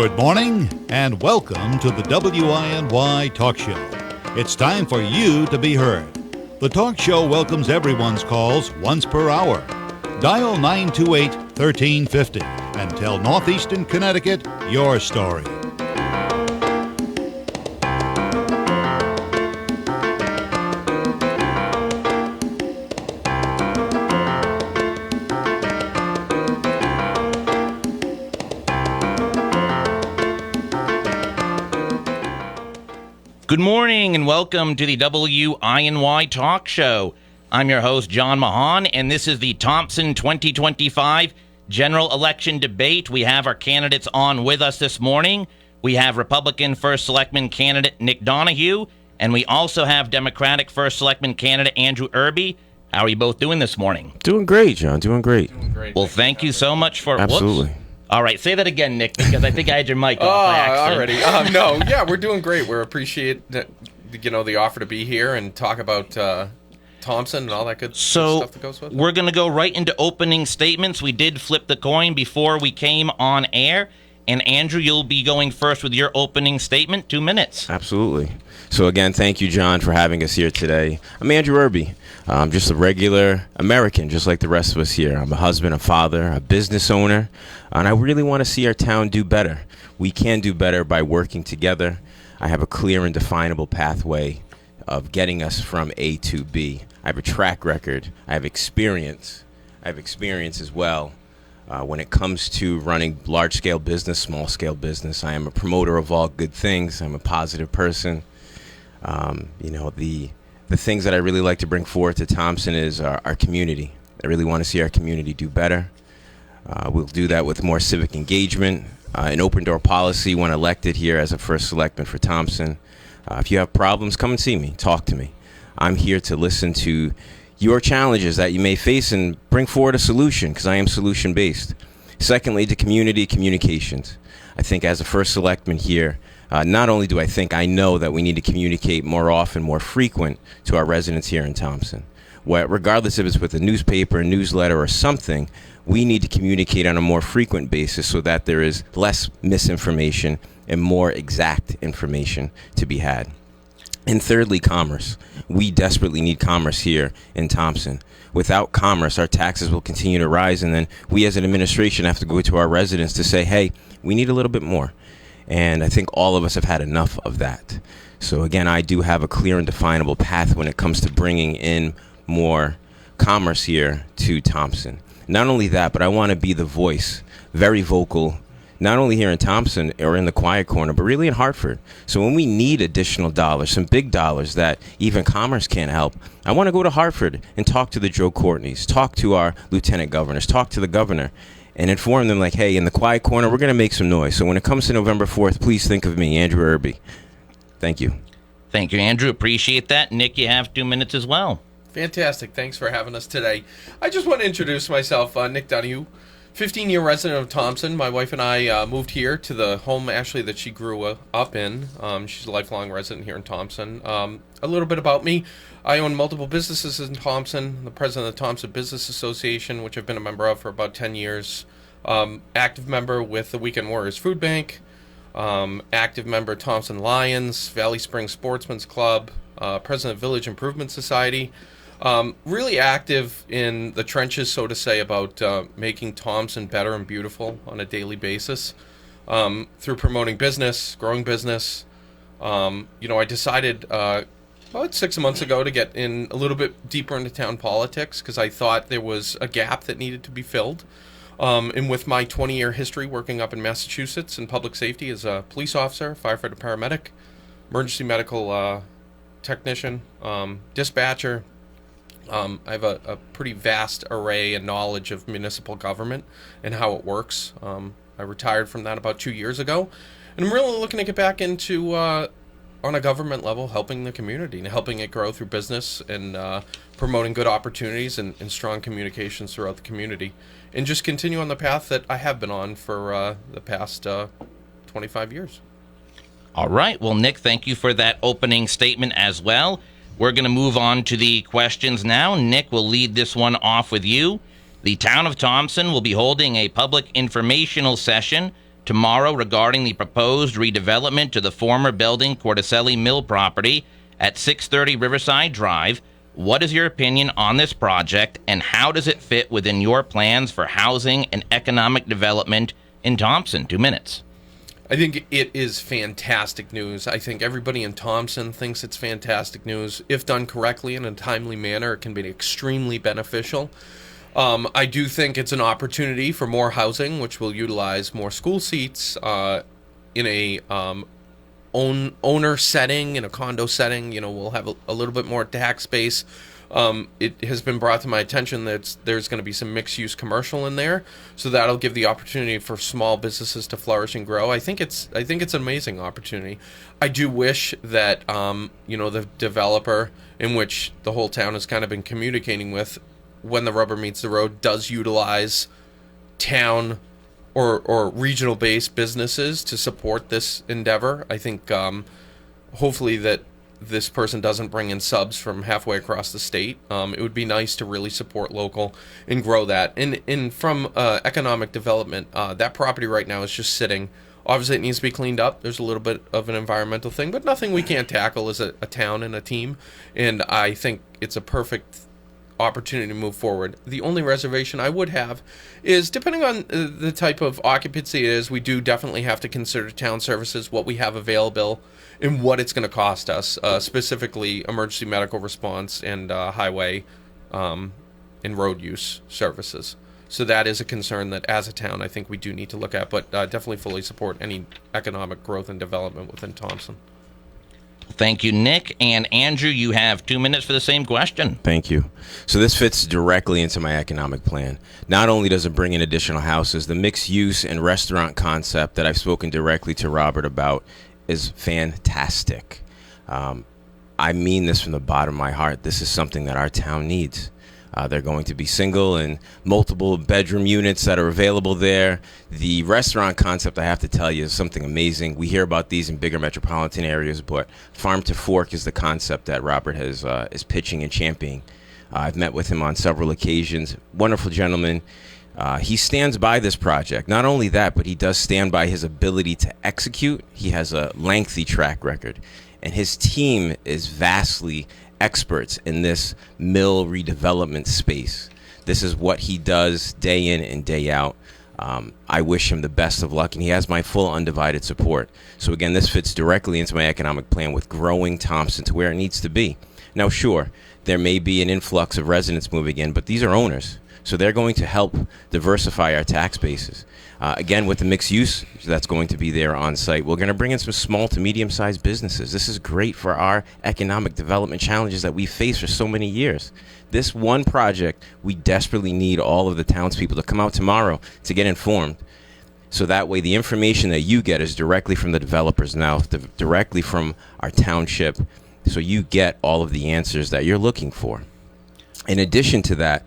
Good morning and welcome to the WINY Talk Show. It's time for you to be heard. The talk show welcomes everyone's calls once per hour. Dial 928-1350 and tell Northeastern Connecticut your story. Good morning and welcome to the WINY Talk Show. I'm your host, John Mahan, and this is the Thompson 2025 General Election Debate. We have our candidates on with us this morning. We have Republican First Selectman candidate Nick Donahue, and we also have Democratic First Selectman candidate Andrew Irby. How are you both doing this morning? Doing great, John. Doing great. Well, thank you so much for... Absolutely. Whoops. All right, say that again, Nick, because I think I had your mic off by accident. Already. No, yeah, we're doing great. We appreciate the offer to be here and talk about Thompson and all that good stuff that goes with it. We're going to go right into opening statements. We did flip the coin before we came on air. And Andrew, you'll be going first with your opening statement. 2 minutes. Absolutely. So again, thank you, John, for having us here today. I'm Andrew Irby. I'm just a regular American, just like the rest of us here. I'm a husband, a father, a business owner, and I really want to see our town do better. We can do better by working together. I have a clear and definable pathway of getting us from A to B. I have a track record. I have experience. I have experience as well. When it comes to running large-scale business, small-scale business, I am a promoter of all good things. I'm a positive person. The things that I really like to bring forward to Thompson is our community. I really want to see our community do better. We'll do that with more civic engagement, an open-door policy when elected here as a first selectman for Thompson. If you have problems, come and see me. Talk to me. I'm here to listen to your challenges that you may face and bring forward a solution, because I am solution-based. Secondly, to community communications. I think as a first selectman here, not only do I know that we need to communicate more often, more frequent to our residents here in Thompson. Regardless if it's with a newspaper, a newsletter, or something, we need to communicate on a more frequent basis so that there is less misinformation and more exact information to be had. And thirdly, commerce. We desperately need commerce here in Thompson. Without commerce, our taxes will continue to rise, and then we as an administration have to go to our residents to say, hey, we need a little bit more. And I think all of us have had enough of that. So again, I do have a clear and definable path when it comes to bringing in more commerce here to Thompson. Not only that, but I want to be the voice, very vocal, not only here in Thompson or in the Quiet Corner, but really in Hartford. So when we need additional dollars, some big dollars that even commerce can't help, I want to go to Hartford and talk to the Joe Courtneys, talk to our lieutenant governors, talk to the governor, and inform them like, hey, in the Quiet Corner, we're going to make some noise. So when it comes to November 4th, please think of me, Andrew Irby. Thank you. Thank you, Andrew. Appreciate that. Nick, you have 2 minutes as well. Fantastic. Thanks for having us today. I just want to introduce myself, Nick Donahue, 15-year resident of Thompson. My wife and I moved here to the home, actually, that she grew up in. She's a lifelong resident here in Thompson. A little bit about me. I own multiple businesses in Thompson. I'm the president of the Thompson Business Association, which I've been a member of for about 10 years. Active member with the Weekend Warriors Food Bank. Active member Thompson Lions, Valley Springs Sportsman's Club. President of Village Improvement Society. Really active in the trenches, so to say, about making Thompson better and beautiful on a daily basis through promoting business, growing business. I decided about 6 months ago to get in a little bit deeper into town politics because I thought there was a gap that needed to be filled. And with my 20-year history working up in Massachusetts in public safety as a police officer, firefighter, paramedic, emergency medical technician, dispatcher, I have a pretty vast array and knowledge of municipal government and how it works. I retired from that about 2 years ago, and I'm really looking to get back into, on a government level, helping the community and helping it grow through business and promoting good opportunities and strong communications throughout the community, and just continue on the path that I have been on for the past 25 years. All right. Well, Nick, thank you for that opening statement as well. We're going to move on to the questions now. Nick will lead this one off with you. The town of Thompson will be holding a public informational session tomorrow regarding the proposed redevelopment to the former building Corticelli Mill property at 630 Riverside Drive. What is your opinion on this project, and how does it fit within your plans for housing and economic development in Thompson? 2 minutes. I think it is fantastic news. I think everybody in Thompson thinks it's fantastic news. If done correctly in a timely manner, it can be extremely beneficial. I do think it's an opportunity for more housing, which will utilize more school seats in a owner setting, in a condo setting. We'll have a little bit more tax base. It has been brought to my attention that there's going to be some mixed-use commercial in there, so that'll give the opportunity for small businesses to flourish and grow. I think it's an amazing opportunity. I do wish that the developer, in which the whole town has kind of been communicating with, when the rubber meets the road, does utilize town or regional-based businesses to support this endeavor. I think hopefully that this person doesn't bring in subs from halfway across the state. It would be nice to really support local and grow that. And from economic development, that property right now is just sitting. Obviously, it needs to be cleaned up. There's a little bit of an environmental thing, but nothing we can't tackle as a town and a team. And I think it's a perfect opportunity to move forward. The only reservation I would have is, depending on the type of occupancy it is, we do definitely have to consider town services, what we have available, and what it's going to cost us, specifically emergency medical response and highway and road use services. So that is a concern that, as a town, I think we do need to look at, but definitely fully support any economic growth and development within Thompson. Thank you, Nick. And Andrew, you have 2 minutes for the same question. Thank you. So this fits directly into my economic plan. Not only does it bring in additional houses, the mixed use and restaurant concept that I've spoken directly to Robert about is fantastic. I mean this from the bottom of my heart. This is something that our town needs. They're going to be single and multiple bedroom units that are available there. The restaurant concept, I have to tell you, is something amazing. We hear about these in bigger metropolitan areas, but farm to fork is the concept that Robert is pitching and championing. I've met with him on several occasions. Wonderful gentleman. He stands by this project. Not only that, but he does stand by his ability to execute. He has a lengthy track record, and his team is vastly experts in this mill redevelopment space. This is what he does day in and day out. I wish him the best of luck, and he has my full undivided support. So again, this fits directly into my economic plan with growing Thompson to where it needs to be. Now, sure, there may be an influx of residents moving in, but these are owners. So they're going to help diversify our tax bases. Again, with the mixed use that's going to be there on site, we're going to bring in some small to medium-sized businesses. This is great for our economic development challenges that we face for so many years. This one project, we desperately need all of the townspeople to come out tomorrow to get informed. So that way the information that you get is directly from the developers now, directly from our township, so you get all of the answers that you're looking for. In addition to that,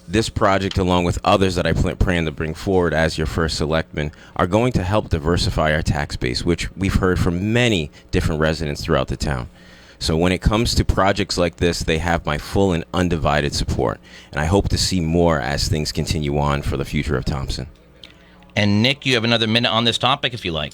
this project, along with others that I plan to bring forward as your first selectman, are going to help diversify our tax base, which we've heard from many different residents throughout the town. So when it comes to projects like this, they have my full and undivided support. And I hope to see more as things continue on for the future of Thompson. And Nick, you have another minute on this topic if you like.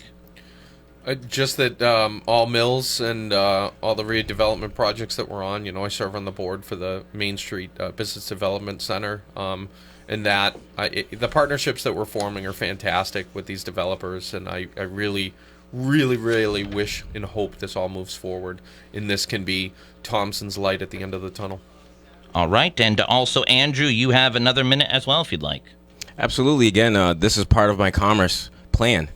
Just that all mills and all the redevelopment projects that we're on, I serve on the board for the Main Street Business Development Center, and that the partnerships that we're forming are fantastic with these developers, and I really, really, really wish and hope this all moves forward, and this can be Thompson's light at the end of the tunnel. All right, and also, Andrew, you have another minute as well if you'd like. Absolutely. Again, this is part of my commerce plan.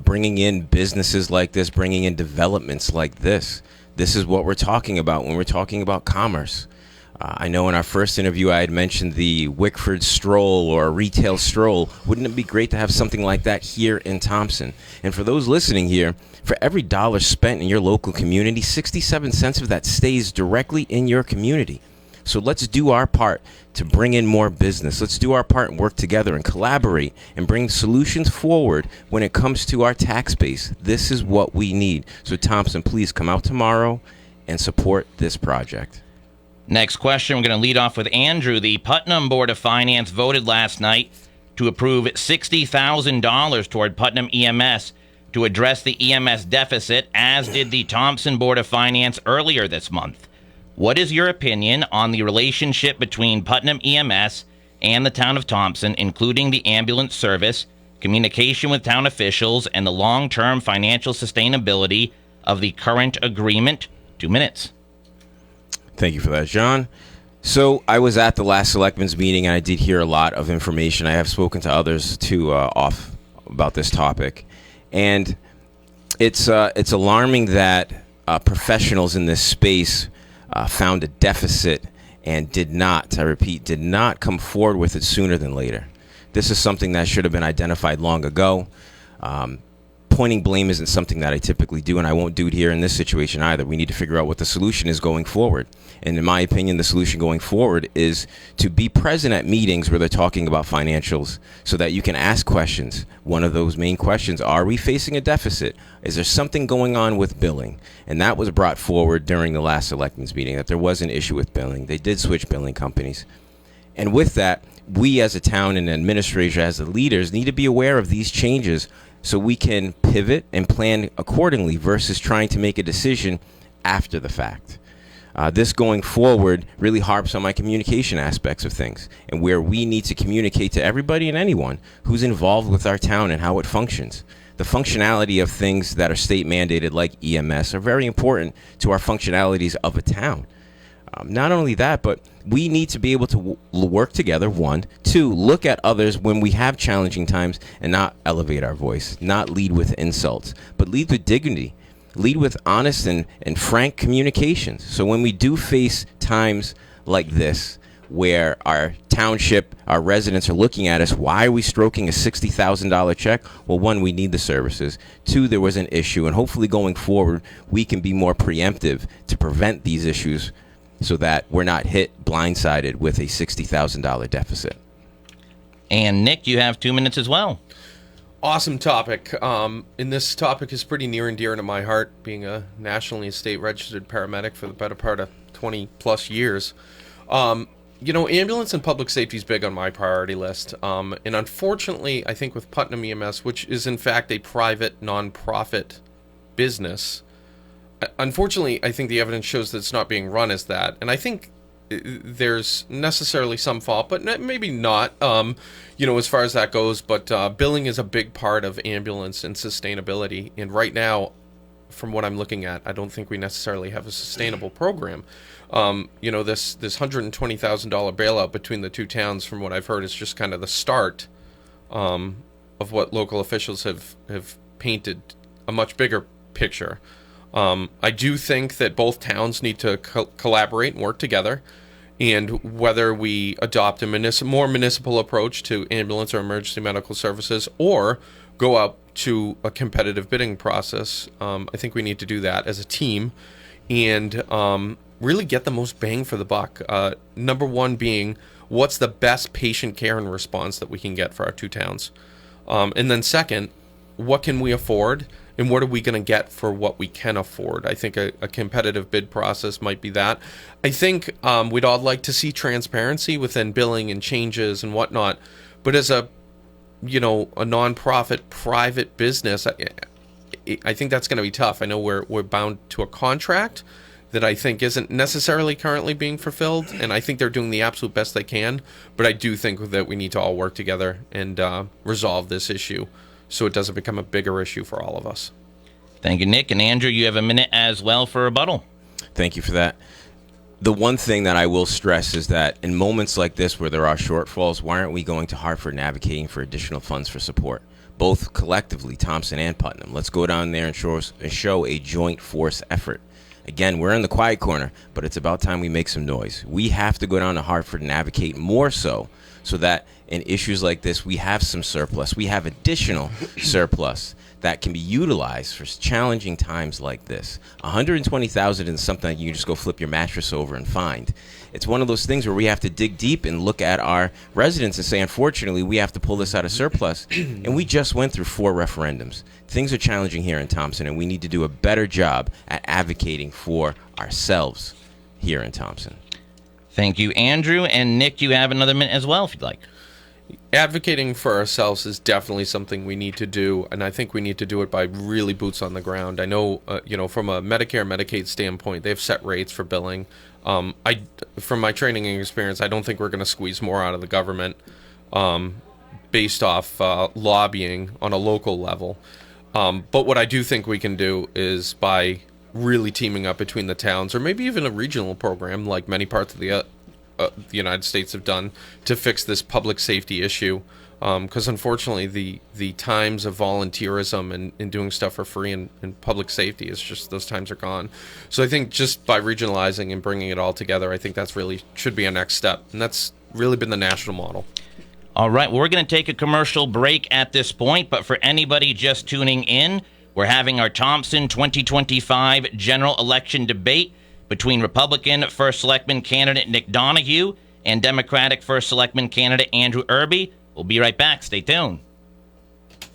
Bringing in businesses like this, bringing in developments like this. This is what we're talking about when we're talking about commerce. I know in our first interview I had mentioned the Wickford stroll or retail stroll. Wouldn't it be great to have something like that here in Thompson? And for those listening here, for every dollar spent in your local community, 67 cents of that stays directly in your community. So let's do our part to bring in more business. Let's do our part and work together and collaborate and bring solutions forward when it comes to our tax base. This is what we need. So Thompson, please come out tomorrow and support this project. Next question, we're going to lead off with Andrew. The Putnam Board of Finance voted last night to approve $60,000 toward Putnam EMS to address the EMS deficit, as did the Thompson Board of Finance earlier this month. What is your opinion on the relationship between Putnam EMS and the town of Thompson, including the ambulance service, communication with town officials, and the long-term financial sustainability of the current agreement? 2 minutes. Thank you for that, John. So I was at the last selectmen's meeting, and I did hear a lot of information. I have spoken to others too off about this topic, and it's alarming that professionals in this space found a deficit and did not, I repeat, did not come forward with it sooner than later. This is something that should have been identified long ago. Pointing blame isn't something that I typically do, and I won't do it here in this situation either. We need to figure out what the solution is going forward. And in my opinion, the solution going forward is to be present at meetings where they're talking about financials so that you can ask questions. One of those main questions, are we facing a deficit? Is there something going on with billing? And that was brought forward during the last selectmen's meeting, that there was an issue with billing. They did switch billing companies. And with that, we as a town and administration, as the leaders, need to be aware of these changes so we can pivot and plan accordingly versus trying to make a decision after the fact. This going forward really harps on my communication aspects of things, and where we need to communicate to everybody and anyone who's involved with our town and how it functions. The functionality of things that are state mandated like EMS are very important to our functionalities of a town. Not only that, but we need to be able to work together, one. Two, look at others when we have challenging times and not elevate our voice, not lead with insults, but lead with dignity, lead with honest and frank communications. So when we do face times like this, where our township, our residents are looking at us, why are we stroking a $60,000 check? Well, one, we need the services. Two, there was an issue, and hopefully going forward, we can be more preemptive to prevent these issues so that we're not hit blindsided with a $60,000 deficit. And Nick, you have 2 minutes as well. Awesome topic. And this topic is pretty near and dear to my heart, being a nationally and state registered paramedic for the better part of 20 plus years. Ambulance and public safety is big on my priority list. And unfortunately, I think with Putnam EMS, which is in fact a private nonprofit business, unfortunately, I think the evidence shows that it's not being run as that. And I think there's necessarily some fault, but maybe not, as far as that goes. But billing is a big part of ambulance and sustainability. And right now, from what I'm looking at, I don't think we necessarily have a sustainable program. This $120,000 bailout between the two towns, from what I've heard, is just kind of the start of what local officials have painted a much bigger picture. I do think that both towns need to collaborate and work together, and whether we adopt a more municipal approach to ambulance or emergency medical services or go out to a competitive bidding process, I think we need to do that as a team and really get the most bang for the buck. Number one being, what's the best patient care and response that we can get for our two towns? And then second, what can we afford? And what are we going to get for what we can afford? I think a competitive bid process might be that. I think we'd all like to see transparency within billing and changes and whatnot. But as a nonprofit private business, I think that's going to be tough. I know we're bound to a contract that I think isn't necessarily currently being fulfilled, and I think they're doing the absolute best they can. But I do think that we need to all work together and resolve this issue, so it doesn't become a bigger issue for all of us. Thank you, Nick. And Andrew, you have a minute as well for rebuttal. Thank you for that. The one thing that I will stress is that in moments like this where there are shortfalls, why aren't we going to Hartford and advocating for additional funds for support? Both collectively, Thompson and Putnam. Let's go down there and show a joint force effort. Again, we're in the quiet corner, but it's about time we make some noise. We have to go down to Hartford and advocate more so that in issues like this, we have some surplus. We have additional surplus that can be utilized for challenging times like this. $120,000 isn't something that you can just go flip your mattress over and find. It's one of those things where we have to dig deep and look at our residents and say, unfortunately, we have to pull this out of surplus. And we just went through 4 referendums. Things are challenging here in Thompson, and we need to do a better job at advocating for ourselves here in Thompson. Thank you, Andrew. And Nick, you have another minute as well, if you'd like. advocating for ourselves is definitely something we need to do, and I think we need to do it by really boots on the ground. I know, from a Medicare, Medicaid standpoint, they have set rates for billing. From my training and experience, I don't think we're going to squeeze more out of the government based off lobbying on a local level. But what I do think we can do is by really teaming up between the towns, or maybe even a regional program like many parts of the United States have done, to fix this public safety issue. Because unfortunately, the times of volunteerism and doing stuff for free in public safety is just, those times are gone. So I think just by regionalizing and bringing it all together, I think that's really should be a next step. And that's really been the national model. All right, well, we're going to take a commercial break at this point, but for anybody just tuning in, we're having our Thompson 2025 general election debate between Republican First Selectman candidate Nick Donahue and Democratic First Selectman candidate Andrew Irby. We'll be right back. Stay tuned.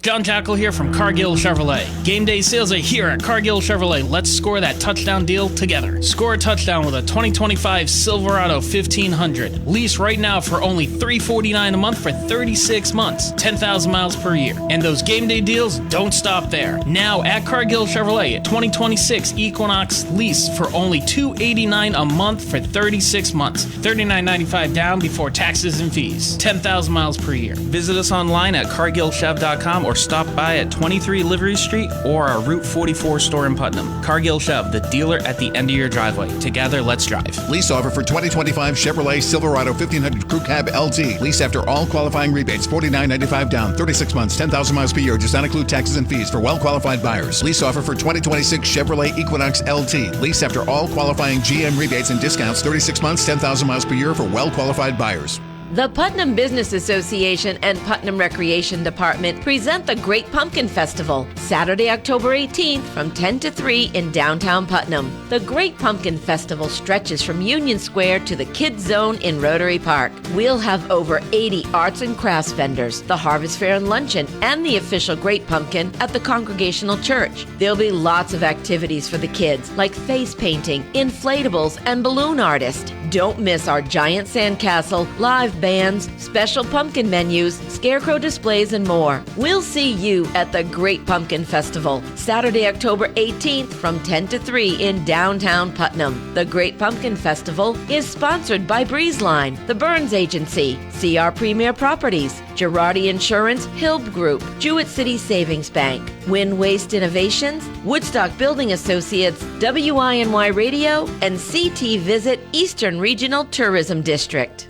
John Jackal here from Cargill Chevrolet. Game day sales are here at Cargill Chevrolet. Let's score that touchdown deal together. Score a touchdown with a 2025 Silverado 1500. Lease right now for only $349 a month for 36 months, 10,000 miles per year. And those game day deals don't stop there. Now at Cargill Chevrolet, a 2026 Equinox lease for only $289 a month for 36 months, $39.95 down before taxes and fees, 10,000 miles per year. Visit us online at cargillchev.com or stop by at 23 Livery Street or our Route 44 store in Putnam. Cargill Chev, the dealer at the end of your driveway. Together, let's drive. Lease offer for 2025 Chevrolet Silverado 1500 Crew Cab LT. Lease after all qualifying rebates. $49.95 down. 36 months. 10,000 miles per year. Does not include taxes and fees for well-qualified buyers. Lease offer for 2026 Chevrolet Equinox LT. Lease after all qualifying GM rebates and discounts. 36 months. 10,000 miles per year for well-qualified buyers. The Putnam Business Association and Putnam Recreation Department present the Great Pumpkin Festival, Saturday, October 18th from 10 to 3 in downtown Putnam. The Great Pumpkin Festival stretches from Union Square to the Kids Zone in Rotary Park. We'll have over 80 arts and crafts vendors, the Harvest Fair and Luncheon, and the official Great Pumpkin at the Congregational Church. There'll be lots of activities for the kids, like face painting, inflatables, and balloon artists. Don't miss our giant sandcastle, live bands, special pumpkin menus, scarecrow displays, and more. We'll see you at the Great Pumpkin Festival, Saturday, October 18th from 10 to 3 in downtown Putnam. The Great Pumpkin Festival is sponsored by BreezeLine, the Burns Agency, CR Premier Properties, Girardi Insurance, Hilb Group, Jewett City Savings Bank, Win Waste Innovations, Woodstock Building Associates, WINY Radio, and CT Visit Eastern Regional Tourism District.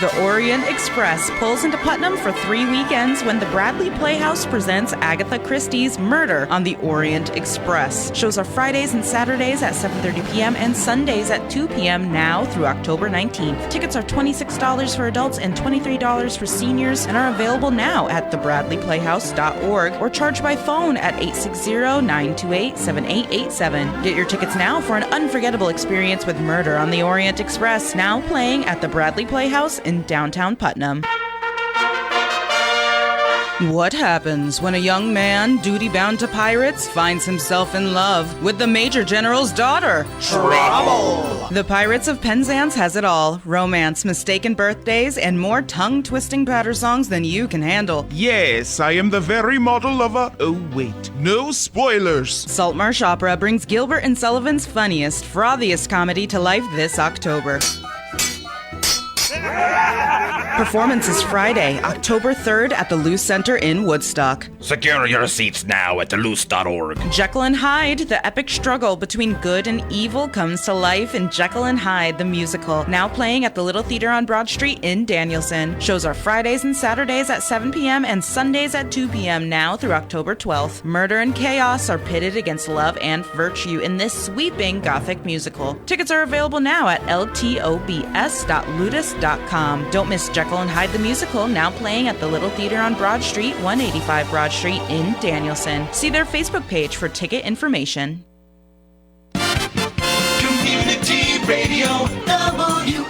The Orient Express pulls into Putnam for 3 weekends when the Bradley Playhouse presents Agatha Christie's Murder on the Orient Express. Shows are Fridays and Saturdays at 7:30 p.m. and Sundays at 2 p.m. now through October 19th. Tickets are $26 for adults and $23 for seniors and are available now at thebradleyplayhouse.org or charged by phone at 860-928-7887. Get your tickets now for an unforgettable experience with Murder on the Orient Express, now playing at the Bradley Playhouse in downtown Putnam. What happens when a young man, duty-bound to pirates, finds himself in love with the Major General's daughter? Trouble! The Pirates of Penzance has it all. Romance, mistaken birthdays, and more tongue-twisting patter songs than you can handle. Yes, I am the very model of a... Oh, wait. No spoilers! Saltmarsh Opera brings Gilbert and Sullivan's funniest, frothiest comedy to life this October. Performance is Friday, October 3rd at the Luce Center in Woodstock. Secure your seats now at theloose.org. Jekyll and Hyde, the epic struggle between good and evil comes to life in Jekyll and Hyde, the musical, now playing at the Little Theater on Broad Street in Danielson. Shows are Fridays and Saturdays at 7 p.m. and Sundays at 2 p.m. now through October 12th. Murder and chaos are pitted against love and virtue in this sweeping Gothic musical. Tickets are available now at ltobs.ludus.com. Don't miss Jekyll and Hyde the musical, now playing at the Little Theater on Broad Street, 185 Broad Street in Danielson. See their Facebook page for ticket information. Community Radio, WINY.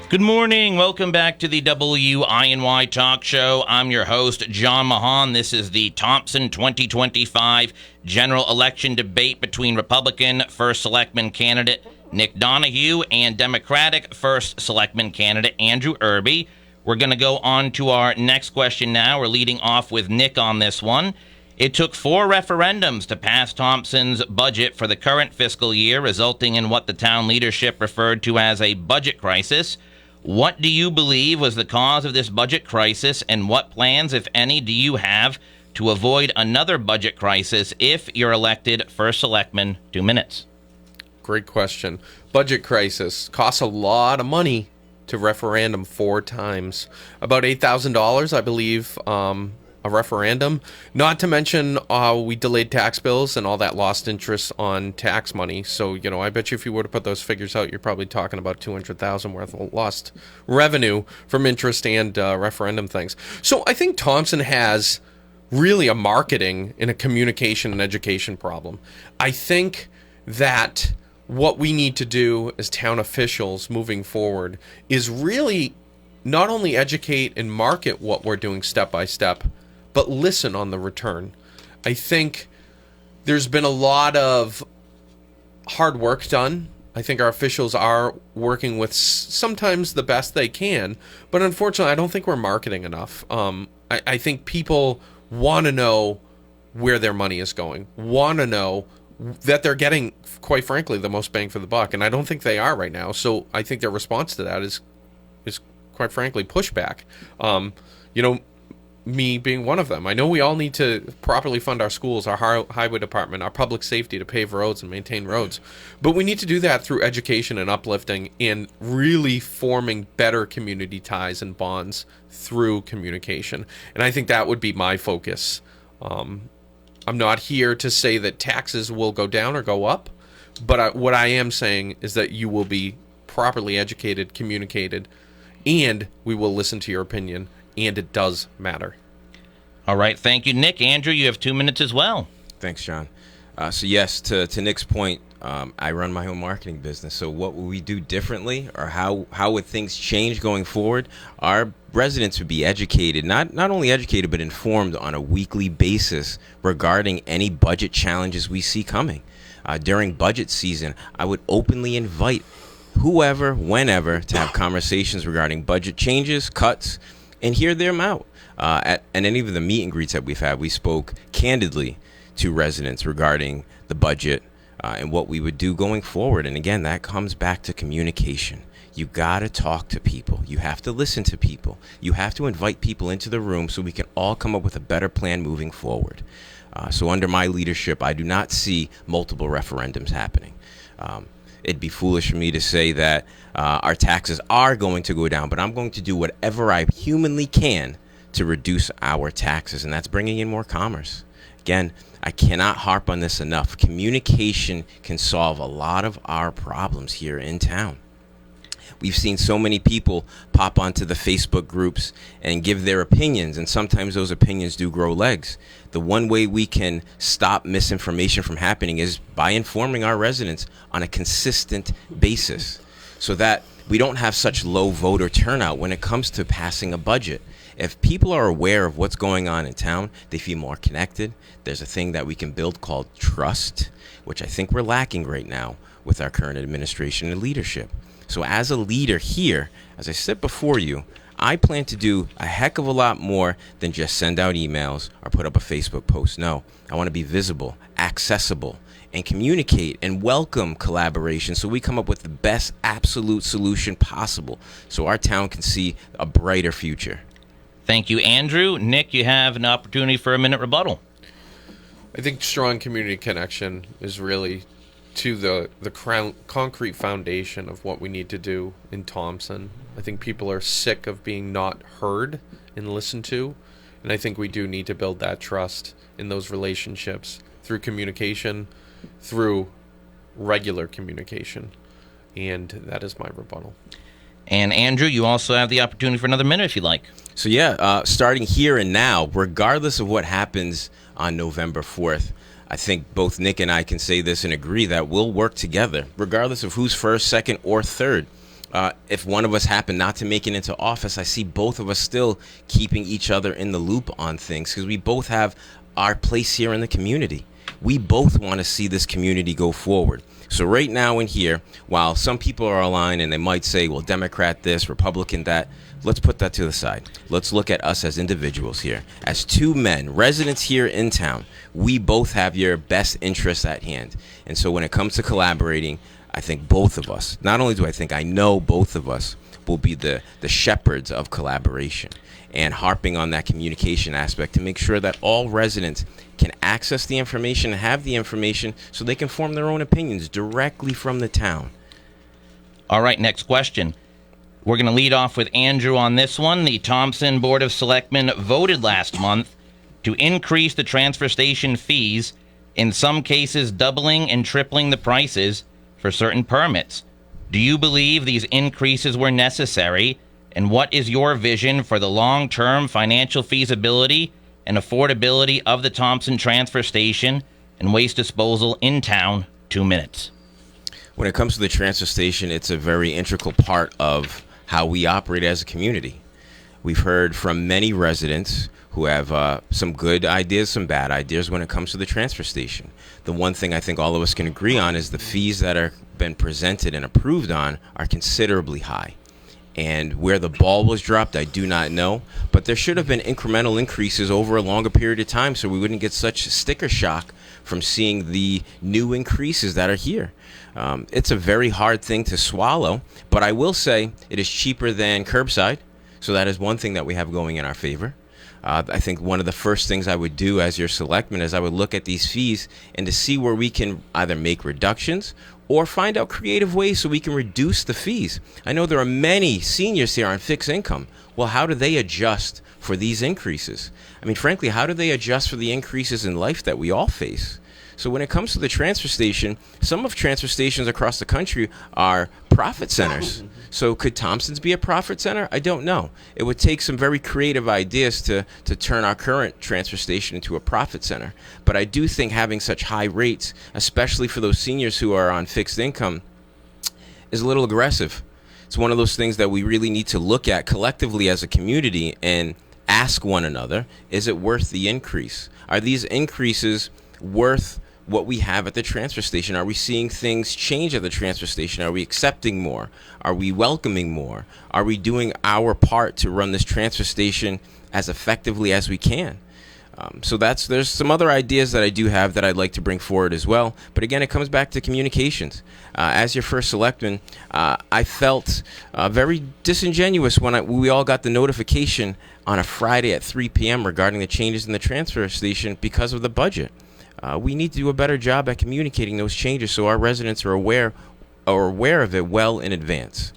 Good morning. Welcome back to the WINY Talk Show. I'm your host, John Mahan. This is the Thompson 2025 general election debate between Republican First Selectman candidate Nick Donahue and Democratic First Selectman candidate Andrew Irby. We're going to go on to our next question now. We're leading off with Nick on this one. It took 4 referendums to pass Thompson's budget for the current fiscal year, resulting in what the town leadership referred to as a budget crisis. What do you believe was the cause of this budget crisis, and what plans, if any, do you have to avoid another budget crisis if you're elected first selectman? 2 minutes. Great question. Budget crisis costs a lot of money to referendum 4 times. About $8,000, I believe, a referendum. Not to mention we delayed tax bills and all that lost interest on tax money. So, I bet you if you were to put those figures out, you're probably talking about $200,000 worth of lost revenue from interest and referendum things. So I think Thompson has really a marketing and a communication and education problem. I think that what we need to do as town officials moving forward is really not only educate and market what we're doing step by step, but listen on the return. I think there's been a lot of hard work done. I think our officials are working with sometimes the best they can, but unfortunately, I don't think we're marketing enough. I think people want to know where their money is going, want to know that they're getting, quite frankly, the most bang for the buck, and I don't think they are right now. So I think their response to that is quite frankly pushback. Me being one of them. I know we all need to properly fund our schools, our highway department, our public safety to pave roads and maintain roads. But we need to do that through education and uplifting and really forming better community ties and bonds through communication. And I think that would be my focus. I'm not here to say that taxes will go down or go up, but what I am saying is that you will be properly educated, communicated, and we will listen to your opinion. And it does matter. All right. Thank you, Nick. Andrew, you have 2 minutes as well. Thanks, John. So yes, to Nick's point, I run my own marketing business. So what would we do differently, or how would things change going forward? Our residents would be educated, not only educated, but informed on a weekly basis regarding any budget challenges we see coming. During budget season, I would openly invite whoever, whenever, to have conversations regarding budget changes, cuts, and hear them out. At any of the meet and greets that we've had, we spoke candidly to residents regarding the budget and what we would do going forward. And again, that comes back to communication. You got to talk to people. You have to listen to people. You have to invite people into the room so we can all come up with a better plan moving forward. So under my leadership, I do not see multiple referendums happening. It'd be foolish for me to say that our taxes are going to go down, but I'm going to do whatever I humanly can to reduce our taxes, and that's bringing in more commerce. Again, I cannot harp on this enough. Communication can solve a lot of our problems here in town. We've seen so many people pop onto the Facebook groups and give their opinions, and sometimes those opinions do grow legs. The one way we can stop misinformation from happening is by informing our residents on a consistent basis so that we don't have such low voter turnout when it comes to passing a budget. If people are aware of what's going on in town, they feel more connected. There's a thing that we can build called trust, which I think we're lacking right now with our current administration and leadership. So as a leader here, as I sit before you, I plan to do a heck of a lot more than just send out emails or put up a Facebook post. No, I want to be visible, accessible, and communicate and welcome collaboration so we come up with the best absolute solution possible so our town can see a brighter future. Thank you, Andrew. Nick, you have an opportunity for a minute rebuttal. I think strong community connection is really to the concrete foundation of what we need to do in Thompson. I think people are sick of being not heard and listened to, and I think we do need to build that trust in those relationships through communication, through regular communication, and that is my rebuttal. And Andrew, you also have the opportunity for another minute if you like. So yeah, starting here and now, regardless of what happens on November 4th, I think both Nick and I can say this and agree that we'll work together, regardless of who's first, second, or third. If one of us happen not to make it into office, I see both of us still keeping each other in the loop on things because we both have our place here in the community. we both want to see this community go forward. So right now in here, while some people are aligned and they might say, well, Democrat this, Republican that, let's put that to the side. Let's look at us as individuals here. As two men, residents here in town, we both have your best interests at hand. And so when it comes to collaborating, I think both of us, not only do I think, I know both of us will be the shepherds of collaboration and harping on that communication aspect to make sure that all residents can access the information and have the information so they can form their own opinions directly from the town. All right, next question. We're going to lead off with Andrew on this one. The Thompson Board of Selectmen voted last month to increase the transfer station fees, in some cases doubling and tripling the prices for certain permits. Do you believe these increases were necessary? And what is your vision for the long-term financial feasibility and affordability of the Thompson transfer station and waste disposal in town? 2 minutes. When it comes to the transfer station, it's a very integral part of how we operate as a community. We've heard from many residents who have some good ideas, some bad ideas when it comes to the transfer station. The one thing I think all of us can agree on is the fees that are been presented and approved on are considerably high. And where the ball was dropped, I do not know. But there should have been incremental increases over a longer period of time so we wouldn't get such sticker shock from seeing the new increases that are here. It's a very hard thing to swallow, but I will say it is cheaper than curbside. So that is one thing that we have going in our favor. I think one of the first things I would do as your selectman is I would look at these fees and to see where we can either make reductions or find out creative ways so we can reduce the fees. I know there are many seniors here on fixed income. Well, how do they adjust for these increases? I mean, frankly, how do they adjust for the increases in life that we all face? So when it comes to the transfer station, some of transfer stations across the country are profit centers. So could Thompson's be a profit center? I don't know. It would take some very creative ideas to turn our current transfer station into a profit center. But I do think having such high rates, especially for those seniors who are on fixed income, is a little aggressive. It's one of those things that we really need to look at collectively as a community and ask one another, is it worth the increase? Are these increases worth what we have at the transfer station? Are we seeing things change at the transfer station? Are we accepting more? Are we welcoming more? Are we doing our part to run this transfer station as effectively as we can? So there's some other ideas that I do have that I'd like to bring forward as well. But again, it comes back to communications. As your first selectman, I felt very disingenuous when we all got the notification on a Friday at 3 p.m. regarding the changes in the transfer station because of the budget. We need to do a better job at communicating those changes so our residents are aware of it well in advance.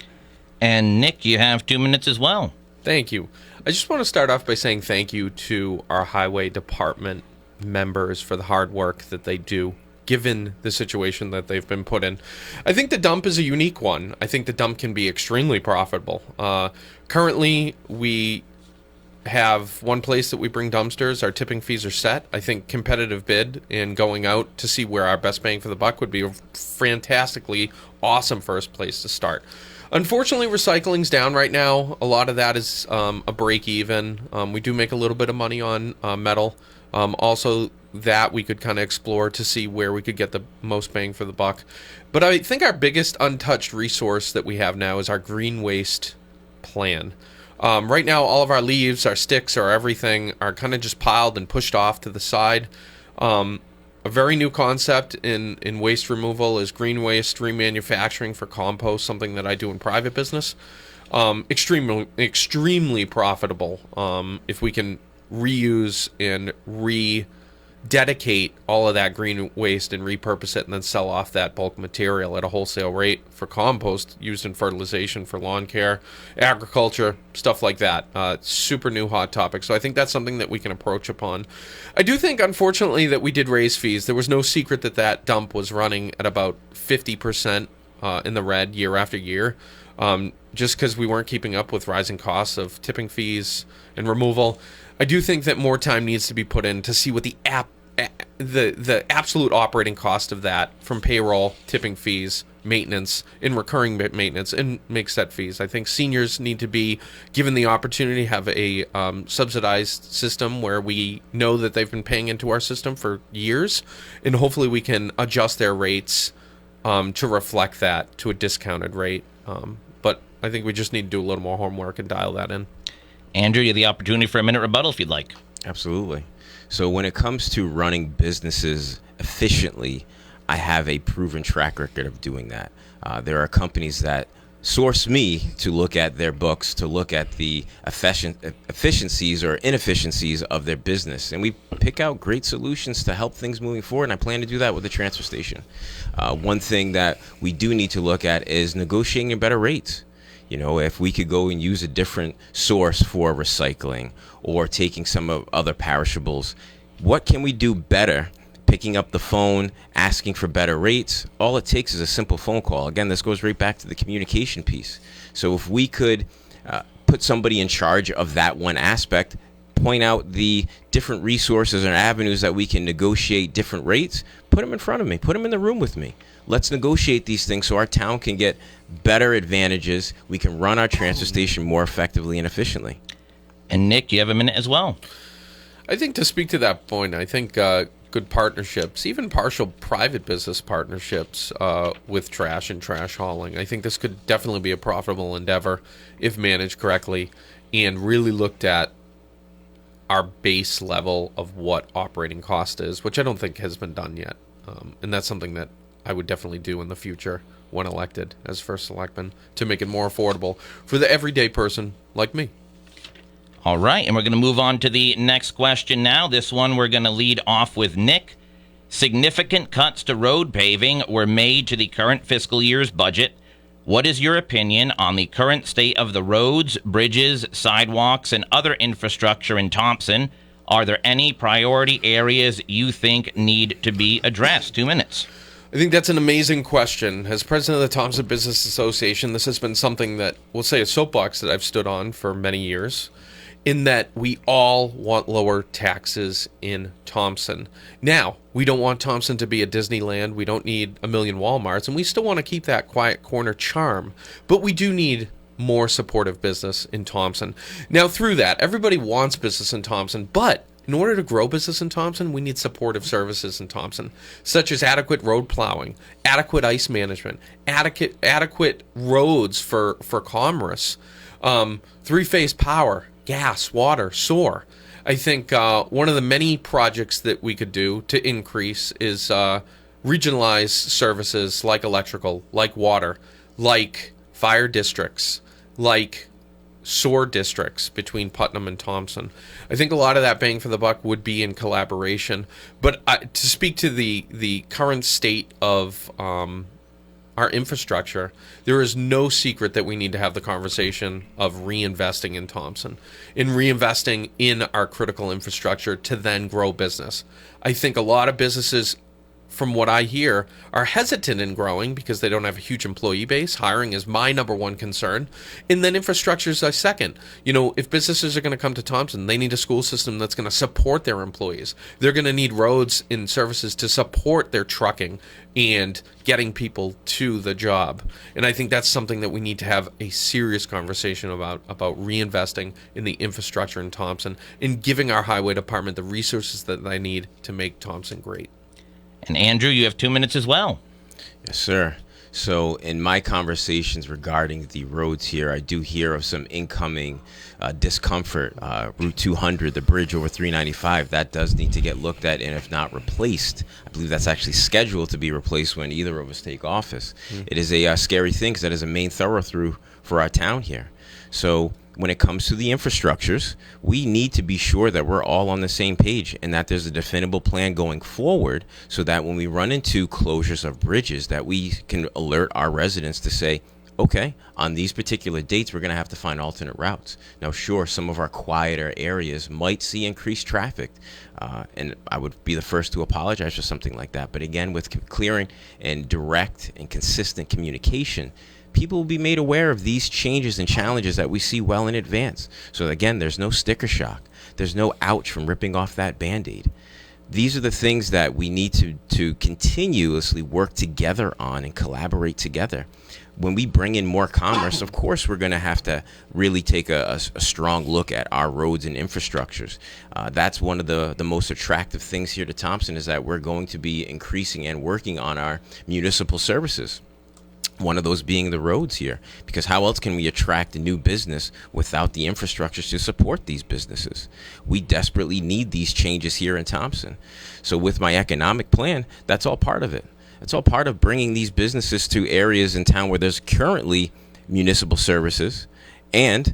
And Nick, you have 2 minutes as well. Thank you. I just want to start off by saying thank you to our highway department members for the hard work that they do, given the situation that they've been put in. I think the dump is a unique one. I think the dump can be extremely profitable. Currently, we have one place that we bring dumpsters. Our tipping fees are set. I think competitive bid and going out to see where our best bang for the buck would be a fantastically awesome first place to start. Unfortunately, recycling's down right now. A lot of that is a break even. We do make a little bit of money on metal. Also, that we could kind of explore to see where we could get the most bang for the buck. But I think our biggest untouched resource that we have now is our green waste plan. Right now, all of our leaves, our sticks, our everything are kind of just piled and pushed off to the side. A very new concept in waste removal is green waste remanufacturing for compost, something that I do in private business. Extremely profitable if we can reuse and rededicate all of that green waste and repurpose it and then sell off that bulk material at a wholesale rate for compost used in fertilization for lawn care, agriculture, stuff like that. Super new hot topic. So I think that's something that we can approach upon. I do think, unfortunately, that we did raise fees. There was no secret that that dump was running at about 50% in the red year after year, just because we weren't keeping up with rising costs of tipping fees and removal. I do think that more time needs to be put in to see what the the absolute operating cost of that, from payroll, tipping fees, maintenance, and recurring maintenance, and make set fees. I think seniors need to be given the opportunity to have a subsidized system where we know that they've been paying into our system for years, and hopefully we can adjust their rates to reflect that to a discounted rate. But I think we just need to do a little more homework and dial that in. Andrew, you have the opportunity for a minute rebuttal if you'd like. Absolutely. So when it comes to running businesses efficiently, I have a proven track record of doing that. There are companies that source me to look at their books, to look at the efficiencies or inefficiencies of their business. And we pick out great solutions to help things moving forward, and I plan to do that with the transfer station. One thing that we do need to look at is negotiating better rates. You know, if we could go and use a different source for recycling or taking some of other perishables, what can we do better? Picking up the phone, asking for better rates, all it takes is a simple phone call. Again, this goes right back to the communication piece. So if we could put somebody in charge of that one aspect, point out the different resources and avenues that we can negotiate different rates, put them in front of me, put them in the room with me. Let's negotiate these things so our town can get better advantages. We can run our transfer station more effectively and efficiently. And Nick, you have a minute as well. I think to speak to that point, I think good partnerships, even partial private business partnerships with trash and trash hauling. I think this could definitely be a profitable endeavor if managed correctly and really looked at our base level of what operating cost is, which I don't think has been done yet. And that's something that I would definitely do in the future when elected as first selectman to make it more affordable for the everyday person like me. All right, and we're going to move on to the next question now. This one we're going to lead off with Nick. Significant cuts to road paving were made to the current fiscal year's budget. What is your opinion on the current state of the roads, bridges, sidewalks, and other infrastructure in Thompson? Are there any priority areas you think need to be addressed? 2 minutes. I think that's an amazing question. As president of the Thompson Business Association, this has been something that, we'll say, a soapbox that I've stood on for many years, in that we all want lower taxes in Thompson. Now, we don't want Thompson to be a Disneyland. We don't need a million Walmarts, and we still want to keep that quiet corner charm. But we do need more supportive business in Thompson. Now, through that, everybody wants business in Thompson, but in order to grow business in Thompson, we need supportive services in Thompson, such as adequate road plowing, adequate ice management, adequate roads for commerce, three-phase power, gas, water, sewer. I think one of the many projects that we could do to increase is regionalize services like electrical, like water, like fire districts, like sewer districts between Putnam and Thompson. I think a lot of that bang for the buck would be in collaboration. But to speak to the current state of our infrastructure, there is no secret that we need to have the conversation of reinvesting in Thompson, in reinvesting in our critical infrastructure to then grow business. I think a lot of businesses, from what I hear, are hesitant in growing because they don't have a huge employee base. Hiring is my number one concern. And then infrastructure is a second. You know, if businesses are going to come to Thompson, they need a school system that's going to support their employees. They're going to need roads and services to support their trucking and getting people to the job. And I think that's something that we need to have a serious conversation about reinvesting in the infrastructure in Thompson and giving our highway department the resources that they need to make Thompson great. And Andrew, you have 2 minutes as well. Yes, sir. So in my conversations regarding the roads here, I do hear of some incoming discomfort. Route 200, the bridge over 395, that does need to get looked at, and if not replaced, I believe that's actually scheduled to be replaced when either of us take office. It is a scary thing because that is a main thoroughfare for our town here. So when it comes to the infrastructures, we need to be sure that we're all on the same page and that there's a definable plan going forward so that when we run into closures of bridges, that we can alert our residents to say, okay, on these particular dates, we're going to have to find alternate routes. Now, sure, some of our quieter areas might see increased traffic, and I would be the first to apologize for something like that. But again, with clearing and direct and consistent communication, people will be made aware of these changes and challenges that we see well in advance. So again, there's no sticker shock. There's no ouch from ripping off that Band-Aid. these are the things that we need to continuously work together on and collaborate together. When we bring in more commerce, of course, we're going to have to really take a strong look at our roads and infrastructures. That's one of the most attractive things here to Thompson, is that we're going to be increasing and working on our municipal services. One of those being the roads here, because how else can we attract a new business without the infrastructures to support these businesses? We desperately need these changes here in Thompson. So with my economic plan, that's all part of it. It's all part of bringing these businesses to areas in town where there's currently municipal services, and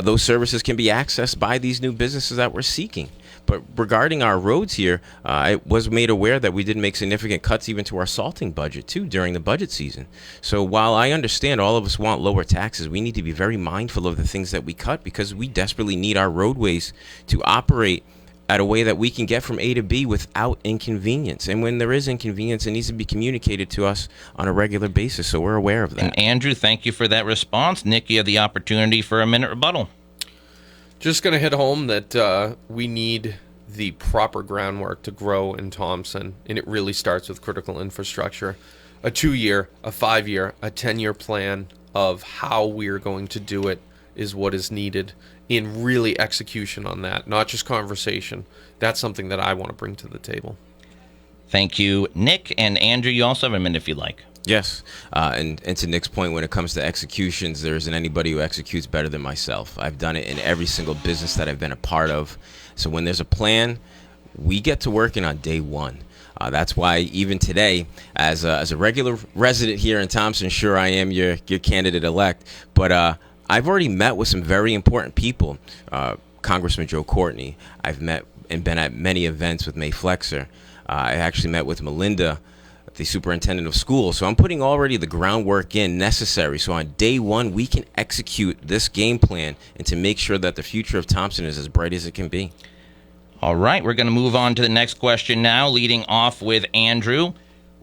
those services can be accessed by these new businesses that we're seeking. But regarding our roads here, I was made aware that we did make significant cuts even to our salting budget, too, during the budget season. So while I understand all of us want lower taxes, we need to be very mindful of the things that we cut, because we desperately need our roadways to operate at a way that we can get from A to B without inconvenience. And when there is inconvenience, it needs to be communicated to us on a regular basis, so we're aware of that. And Andrew, thank you for that response. Nick, you have the opportunity for a minute rebuttal. Just going to hit home that we need the proper groundwork to grow in Thompson, and it really starts with critical infrastructure. A 2-year, a 5-year, a 10-year plan of how we're going to do it is what is needed, in really execution on that, not just conversation. That's something that I want to bring to the table. Thank you, Nick. And Andrew, you also have a minute if you like. Yes, and to Nick's point, when it comes to executions, there isn't anybody who executes better than myself. I've done it in every single business that I've been a part of. So when there's a plan, we get to working on day one. That's why even today, as a regular resident here in Thompson, sure, I am your candidate-elect, but I've already met with some very important people. Congressman Joe Courtney. I've met and been at many events with May Flexer. I actually met with Melinda, the superintendent of schools. So I'm putting already the groundwork in necessary. So on day one, we can execute this game plan and to make sure that the future of Thompson is as bright as it can be. All right, we're going to move on to the next question now, leading off with Andrew.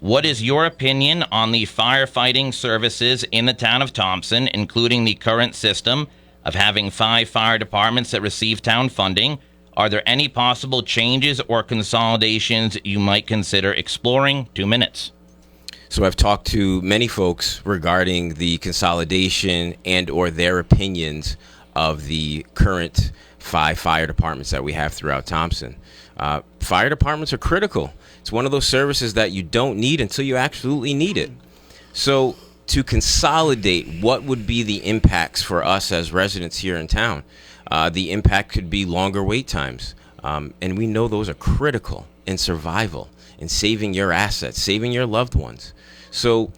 What is your opinion on the firefighting services in the town of Thompson, including the current system of having 5 fire departments that receive town funding? Are there any possible changes or consolidations you might consider exploring? 2 minutes. So I've talked to many folks regarding the consolidation and or their opinions of the current 5 fire departments that we have throughout Thompson. Fire departments are critical. It's one of those services that you don't need until you absolutely need it. So to consolidate, what would be the impacts for us as residents here in town? The impact could be longer wait times. And we know those are critical in survival, in saving your assets, saving your loved ones. So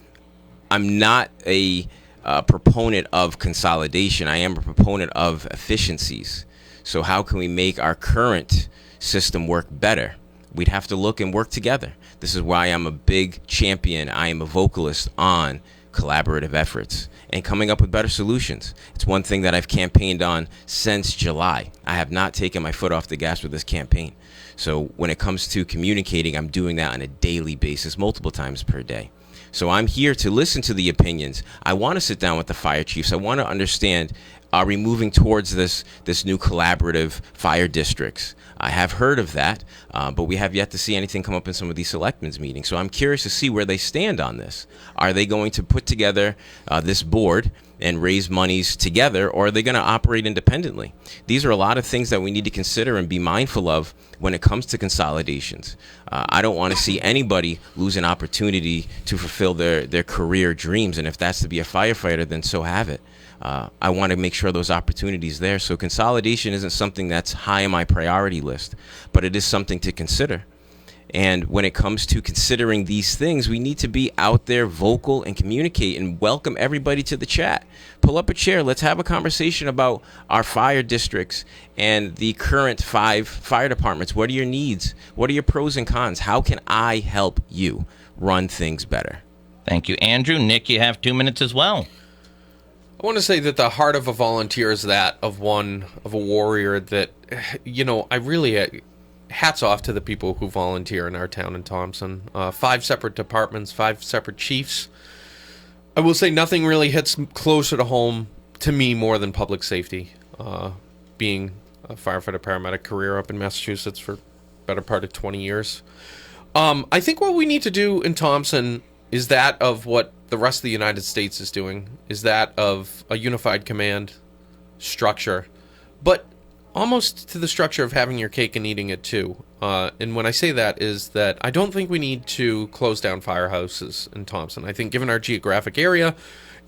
I'm not a proponent of consolidation. I am a proponent of efficiencies. So how can we make our current system work better? We'd have to look and work together. This is why I'm a big champion. I am a vocalist on collaborative efforts and coming up with better solutions. It's one thing that I've campaigned on since July. I have not taken my foot off the gas with this campaign. So when it comes to communicating, I'm doing that on a daily basis, multiple times per day. So I'm here to listen to the opinions. I want to sit down with the fire chiefs. I want to understand, are we moving towards this new collaborative fire districts? I have heard of that, but we have yet to see anything come up in some of these selectmen's meetings. So I'm curious to see where they stand on this. Are they going to put together this board and raise monies together, or are they going to operate independently? These are a lot of things that we need to consider and be mindful of when it comes to consolidations. I don't want to see anybody lose an opportunity to fulfill their career dreams, and if that's to be a firefighter, then so have it. I want to make sure those opportunities there. So consolidation isn't something that's high on my priority list, but it is something to consider. And when it comes to considering these things, we need to be out there vocal and communicate and welcome everybody to the chat. Pull up a chair. Let's have a conversation about our fire districts and the current 5 fire departments. What are your needs? What are your pros and cons? How can I help you run things better? Thank you, Andrew. Nick, you have 2 minutes as well. I want to say that the heart of a volunteer is that of a warrior that, I really, hats off to the people who volunteer in our town in Thompson. 5 separate departments, 5 separate chiefs. I will say nothing really hits closer to home to me more than public safety. Being a firefighter paramedic career up in Massachusetts for better part of 20 years. I think what we need to do in Thompson is that of what the rest of the United States is doing, is that of a unified command structure, but almost to the structure of having your cake and eating it too. And when I say that is that I don't think we need to close down firehouses in Thompson. I think given our geographic area,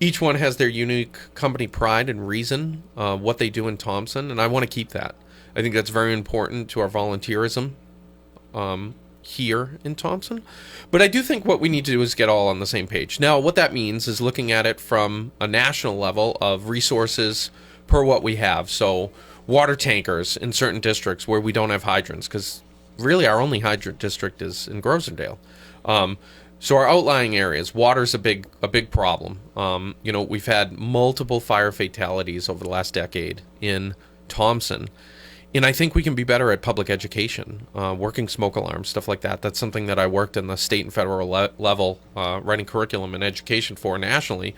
each one has their unique company pride and reason, what they do in Thompson, and I want to keep that. I think that's very important to our volunteerism here in Thompson. But I do think what we need to do is get all on the same page. Now, what that means is looking at it from a national level of resources per what we have. So water tankers in certain districts where we don't have hydrants, because really our only hydrant district is in Grosendale. So our outlying areas, water's a big problem. We've had multiple fire fatalities over the last decade in Thompson. And I think we can be better at public education, working smoke alarms, stuff like that. That's something that I worked in the state and federal level, writing curriculum and education for nationally,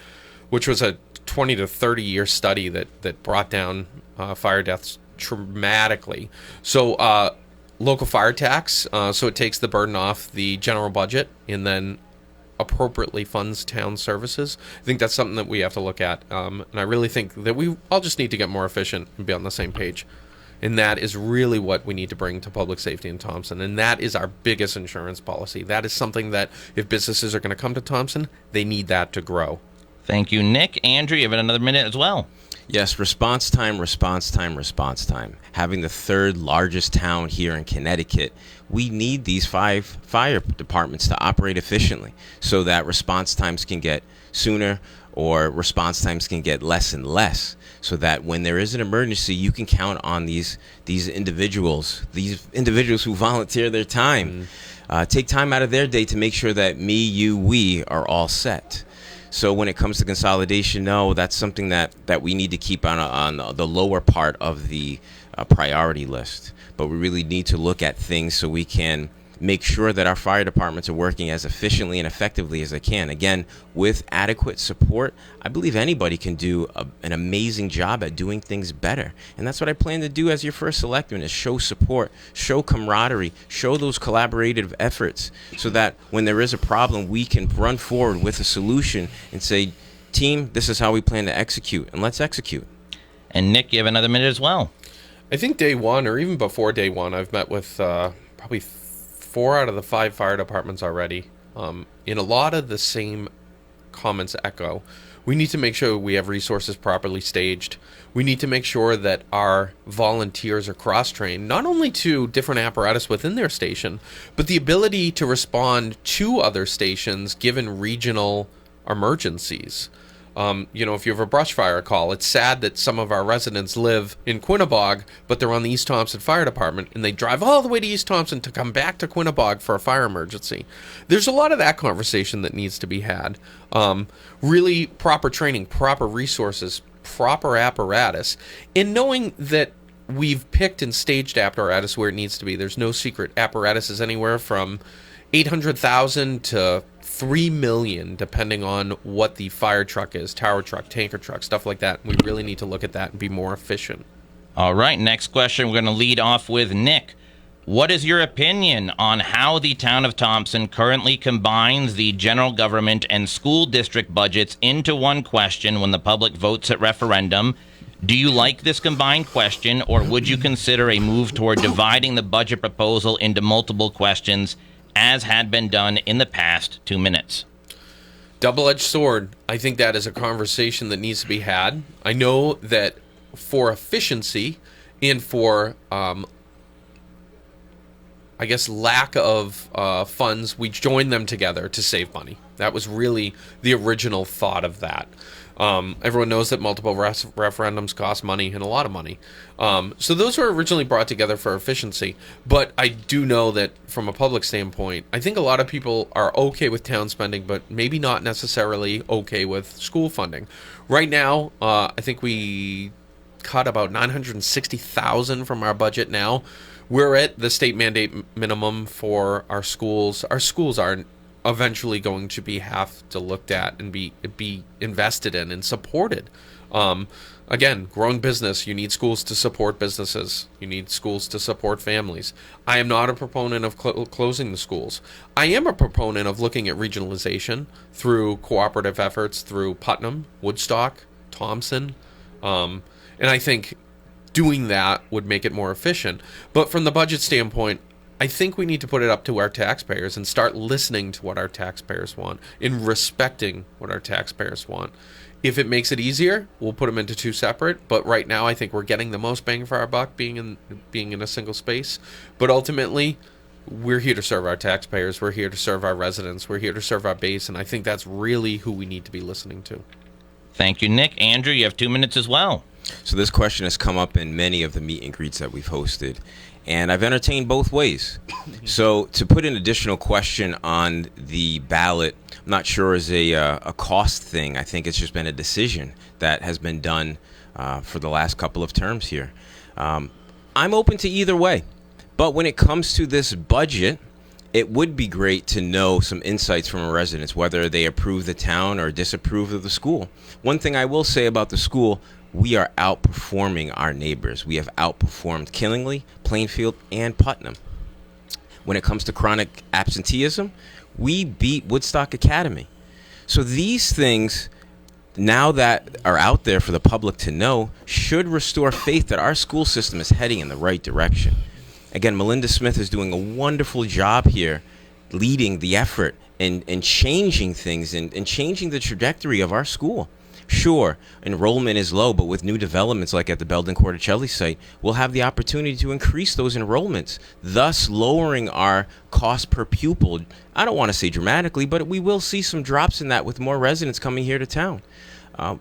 which was a 20 to 30 year study that brought down fire deaths dramatically. So local fire tax, so it takes the burden off the general budget and then appropriately funds town services. I think that's something that we have to look at. And I really think that we all just need to get more efficient and be on the same page. And that is really what we need to bring to public safety in Thompson. And that is our biggest insurance policy. That is something that if businesses are going to come to Thompson, they need that to grow. Thank you, Nick. Andrew, you have another minute as well. Yes, response time. Having the third largest town here in Connecticut, we need these 5 fire departments to operate efficiently so that response times can get sooner or response times can get less and less, so that when there is an emergency, you can count on these individuals who volunteer their time, take time out of their day to make sure that me, you, we are all set. So when it comes to consolidation, no, that's something that we need to keep on the lower part of the priority list. But we really need to look at things so we can make sure that our fire departments are working as efficiently and effectively as they can. Again, with adequate support, I believe anybody can do an amazing job at doing things better. And that's what I plan to do as your first selectman, is show support, show camaraderie, show those collaborative efforts so that when there is a problem, we can run forward with a solution and say, team, this is how we plan to execute, and let's execute. And Nick, you have another minute as well. I think day one, or even before day one, I've met with probably 4 out of the 5 fire departments already. In a lot of the same comments echo. We need to make sure we have resources properly staged. We need to make sure that our volunteers are cross-trained, not only to different apparatus within their station, but the ability to respond to other stations given regional emergencies. If you have a brush fire call, it's sad that some of our residents live in Quinnebog, but they're on the East Thompson Fire Department, and they drive all the way to East Thompson to come back to Quinnebog for a fire emergency. There's a lot of that conversation that needs to be had. Really proper training, proper resources, proper apparatus, and knowing that we've picked and staged apparatus where it needs to be. There's no secret. Apparatus is anywhere from $800,000 to $3 million, depending on what the fire truck is, tower truck, tanker truck, stuff like that. We really need to look at that and be more efficient. All right, next question. We're going to lead off with Nick. What is your opinion on how the town of Thompson currently combines the general government and school district budgets into one question when the public votes at referendum? Do you like this combined question, or would you consider a move toward dividing the budget proposal into multiple questions, as had been done in the past 2 minutes? Double-edged sword. I think that is a conversation that needs to be had. I know that for efficiency and for, lack of funds, we joined them together to save money. That was really the original thought of that. Everyone knows that multiple referendums cost money, and a lot of money. So those were originally brought together for efficiency. But I do know that from a public standpoint, I think a lot of people are okay with town spending, but maybe not necessarily okay with school funding. Right now, I think we cut about $960,000 from our budget now. We're at the state mandate minimum for our schools. Our schools are eventually going to have to looked at and be invested in and supported. Again, growing business, you need schools to support businesses. You need schools to support families. I am not a proponent of closing the schools. I am a proponent of looking at regionalization through cooperative efforts through Putnam, Woodstock, Thompson. And I think doing that would make it more efficient. But from the budget standpoint, I think we need to put it up to our taxpayers and start listening to what our taxpayers want and respecting what our taxpayers want. If it makes it easier, we'll put them into two separate. But right now, I think we're getting the most bang for our buck being in a single space. But ultimately, we're here to serve our taxpayers. We're here to serve our residents. We're here to serve our base. And I think that's really who we need to be listening to. Thank you, Nick. Andrew, you have 2 minutes as well. So this question has come up in many of the meet and greets that we've hosted, and I've entertained both ways. So to put an additional question on the ballot, I'm not sure is a cost thing. I think it's just been a decision that has been done for the last couple of terms here. I'm open to either way, but when it comes to this budget, it would be great to know some insights from our residents, whether they approve the town or disapprove of the school. One thing I will say about the school, we are outperforming our neighbors. We have outperformed Killingly, Plainfield, and Putnam. When it comes to chronic absenteeism, we beat Woodstock Academy. So these things, now that are out there for the public to know, should restore faith that our school system is heading in the right direction. Again, Melinda Smith is doing a wonderful job here, leading the effort and changing things and changing the trajectory of our school. Sure, enrollment is low, but with new developments like at the Belden Corticelli site, we'll have the opportunity to increase those enrollments, thus lowering our cost per pupil. I don't want to say dramatically, but we will see some drops in that with more residents coming here to town.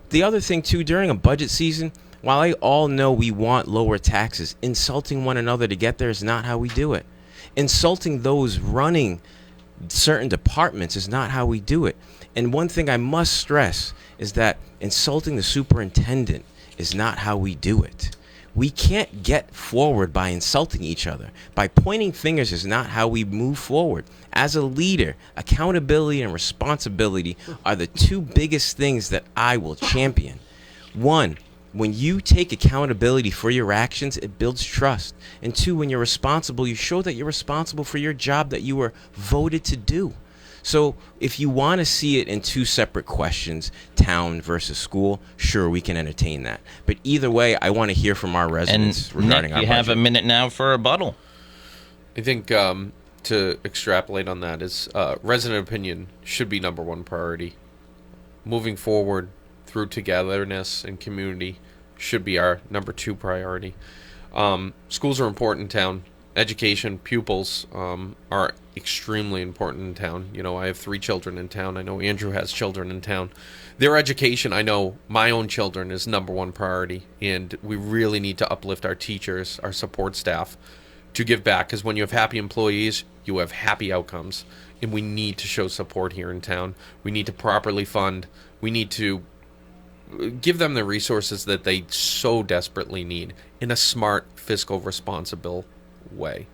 The other thing, too, during a budget season, while I all know we want lower taxes, insulting one another to get there is not how we do it. Insulting those running certain departments is not how we do it. And one thing I must stress is that insulting the superintendent is not how we do it. We can't get forward by insulting each other. By pointing fingers is not how we move forward. As a leader, accountability and responsibility are the two biggest things that I will champion. One, when you take accountability for your actions, it builds trust. And two, when you're responsible, you show that you're responsible for your job that you were voted to do. So if you want to see it in two separate questions, town versus school, sure, we can entertain that. But either way, I want to hear from our residents and regarding Nick, our you budget. have a minute now for a rebuttal. I think to extrapolate on that is resident opinion should be number one priority. Moving forward through togetherness and community should be our number two priority. Schools are important in town. Education, pupils are extremely important in town. You know, I have 3 children in town. I know Andrew has children in town. Their education, I know my own children, is number one priority. And we really need to uplift our teachers, our support staff, to give back. Because when you have happy employees, you have happy outcomes. And we need to show support here in town. We need to properly fund. We need to give them the resources that they so desperately need in a smart, fiscal, responsible way.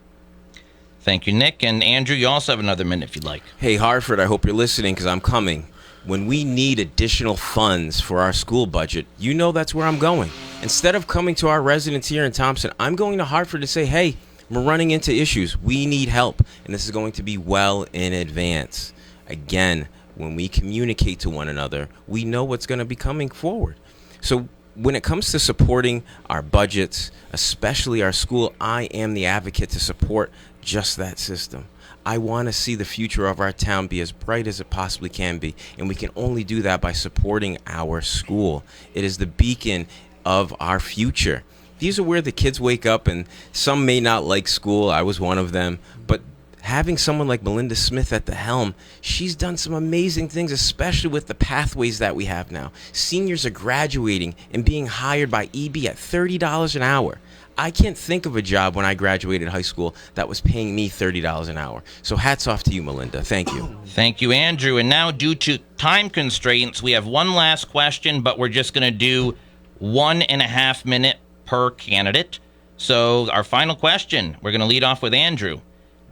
Thank you, Nick. And Andrew, you also have another minute if you'd like. Hey, Hartford, I hope you're listening because I'm coming. When we need additional funds for our school budget, you know that's where I'm going. Instead of coming to our residents here in Thompson, I'm going to Hartford to say, hey, we're running into issues. We need help. And this is going to be well in advance. Again, when we communicate to one another, we know what's going to be coming forward. So when it comes to supporting our budgets, especially our school, I am the advocate to support just that system. I want to see the future of our town be as bright as it possibly can be, and we can only do that by supporting our school. It is the beacon of our future. These are where the kids wake up, and some may not like school. I was one of them, but having someone like Melinda Smith at the helm, she's done some amazing things, especially with the pathways that we have now. Seniors are graduating and being hired by EB at $30 an hour. I can't think of a job when I graduated high school that was paying me $30 an hour. So hats off to you, Melinda. Thank you. Thank you, Andrew. And now, due to time constraints, we have one last question, but we're just going to do 1.5 minutes per candidate. So our final question, we're going to lead off with Andrew.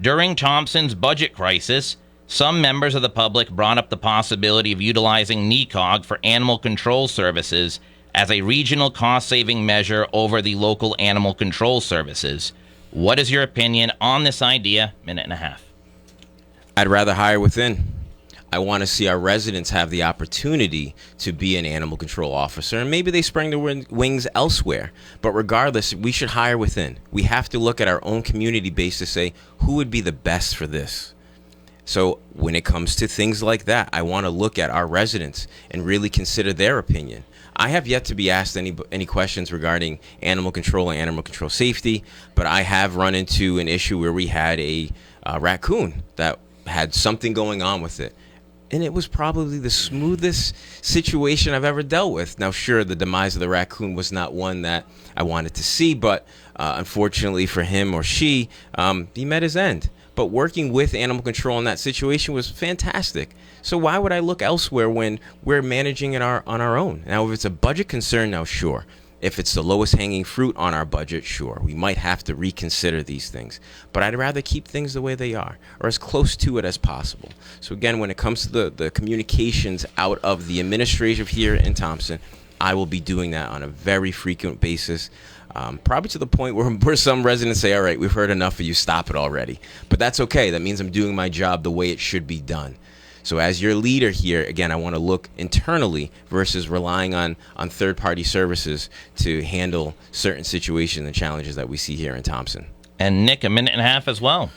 During Thompson's budget crisis, some members of the public brought up the possibility of utilizing NECOG for animal control services as a regional cost-saving measure over the local animal control services. What is your opinion on this idea? Minute and a half. I'd rather hire within. I want to see our residents have the opportunity to be an animal control officer, and maybe they spread their wings elsewhere. But regardless, we should hire within. We have to look at our own community base to say who would be the best for this. So when it comes to things like that, I want to look at our residents and really consider their opinion. I have yet to be asked any questions regarding animal control and animal control safety, but I have run into an issue where we had a raccoon that had something going on with it. And it was probably the smoothest situation I've ever dealt with. Now, sure, the demise of the raccoon was not one that I wanted to see, but unfortunately for him or she, he met his end. But working with animal control in that situation was fantastic. So why would I look elsewhere when we're managing it on our own? Now, if it's a budget concern, now sure. If it's the lowest hanging fruit on our budget, sure, we might have to reconsider these things. But I'd rather keep things the way they are, or as close to it as possible. So again, when it comes to the communications out of the administration here in Thompson, I will be doing that on a very frequent basis. Probably to the point where some residents say, all right, we've heard enough of you, stop it already. But that's okay. That means I'm doing my job the way it should be done. So as your leader here, again, I want to look internally versus relying on third-party services to handle certain situations and challenges that we see here in Thompson. And Nick, a minute and a half as well.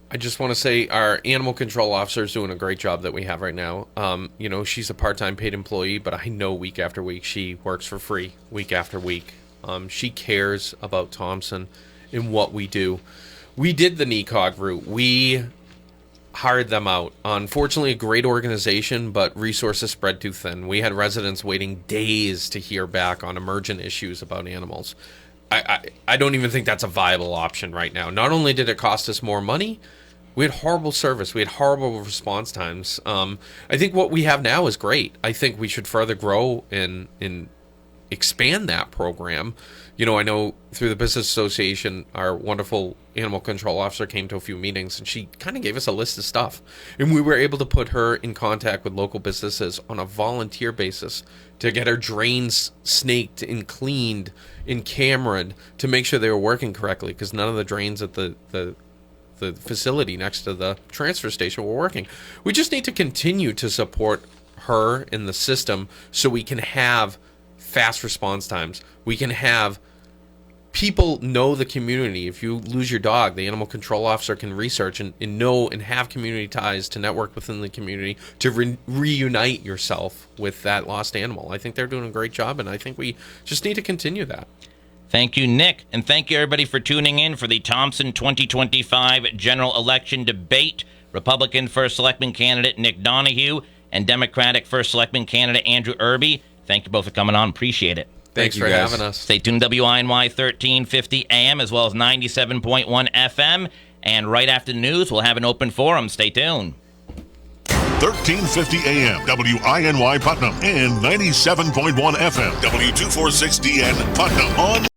I just want to say our animal control officer is doing a great job that we have right now. She's a part-time paid employee, but I know week after week she works for free, week after week. She cares about Thompson and what we do. We did the NECOG route. We hired them out. Unfortunately, a great organization, but resources spread too thin. We had residents waiting days to hear back on emergent issues about animals. I don't even think that's a viable option right now. Not only did it cost us more money, we had horrible service. We had horrible response times. I think what we have now is great. I think we should further grow and expand that program. I know through the Business Association, our wonderful animal control officer came to a few meetings, and she kind of gave us a list of stuff. And we were able to put her in contact with local businesses on a volunteer basis to get her drains snaked and cleaned and cameraed to make sure they were working correctly, because none of the drains at the facility next to the transfer station were working. We just need to continue to support her in the system so we can have fast response times. We can have people know the community. If you lose your dog, the animal control officer can research and know and have community ties to network within the community to reunite yourself with that lost animal. I think they're doing a great job, and I think we just need to continue that. Thank you, Nick, and thank you, everybody, for tuning in for the Thompson 2025 general election debate. Republican First Selectman candidate Nick Donahue and Democratic First Selectman candidate Andrew Irby. Thank you both for coming on. Appreciate it. Thanks for having us. Stay tuned to WINY 1350 AM as well as 97.1 FM. And right after the news, we'll have an open forum. Stay tuned. 1350 AM, WINY Putnam, and 97.1 FM, W246DN Putnam on